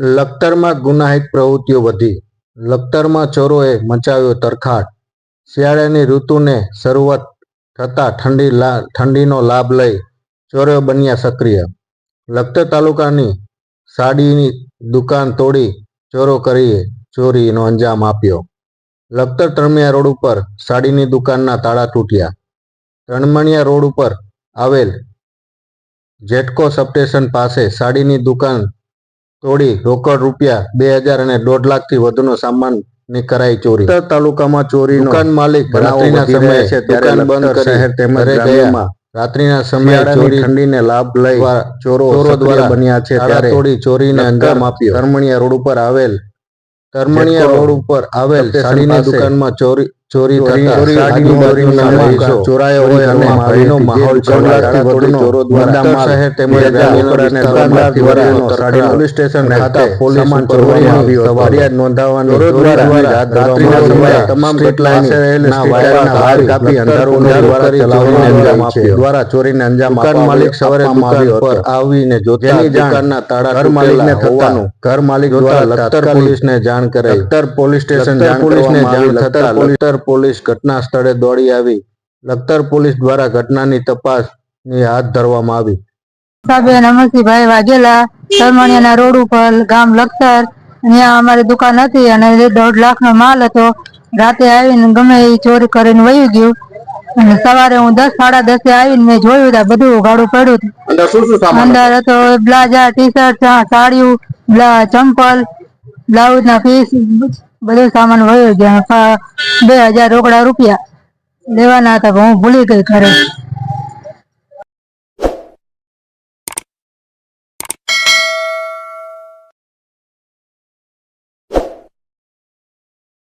લખતરમાં ગુનાહિત પ્રવૃત્તિઓ વધી. લખતરમાં ચોરોએ મચાવ્યો તરખાટ. શિયાળાની ઋતુને શરૂઆત થતાં ઠંડીનો લાભ લઈ ચોરો બન્યા સક્રિય. લખતર તાલુકાની સાડીની દુકાન તોડી ચોરો કરી ચોરીનો અંજામ આપ્યો. લખતર તરણમિયા રોડ ઉપર સાડીની દુકાનના તાળા તૂટ્યા. તરણમિયા રોડ ઉપર આવેલ જેટકો સબસ્ટેશન પાસે સાડીની દુકાન તોડી રોકડ રૂપિયા 2000 અને 1.5 લાખથી વધુનો સામાનની કરાઈ ચોરી. લખતર તાલુકામાં ચોરીનો દુકાન માલિક રાત્રિના સમયે દુકાન બંધ કરી શહેર તેમજ ગ્રામ્યમાં રાત્રિના સમયે ચોરી ઠંડીને લાભ લઈ ચોરો દ્વારા બન્યા છે ત્યારે તોડી ચોરીને અંજામ આપ્યો. તરણમિયા રોડ ઉપર આવેલ સાડીની દુકાનમાં ચોરી ચોરાયો હોય અને ભયનો માહોલ ચોરો દ્વારા શહેર તેમજ પોલીસ સ્ટેશન ખાતે ફરિયાદ નોંધાવવાની તમામ દ્વારા ચોરીને અંજામ આપવા માલિક સવારે દુકાન પર આવીને જોતા દુકાનના તાળા ઘર માલિકને થવાનું ઘર માલિક દ્વારા લખતર પોલીસને જાણ કરાઈ. Lakhtar police station Lakhtar police ઘટના સ્થળે દોડી આવી. લખતર પોલીસ દ્વારા ઘટનાની તપાસની હાથ ધરવામાં આવી. સાબેન અમરસિંહભાઈ વાઘેલા, તરણમિયાના રોડ ઉપર, ગામ લખતર. અહીંયા અમારી દુકાન હતી અને 1.5 લાખનો માલ હતો. રાતે આવીને ગમે એ ચોરી કરીને વહી ગયું અને સવારે હું 10 સાડા 10 આવીને મેં જોયું તો બધું ઉઘાડું પડ્યું હતું. અંદર હતો બ્લાઝા, ટી શર્ટ, સાડીઓ, ચંપલ, બ્લાઉઝ ના પીસ, બધું સામાન વહી ગયા. 2000 રોકડા રૂપિયા લેવાના હતા, હું ભૂલી ગઈ ઘરે.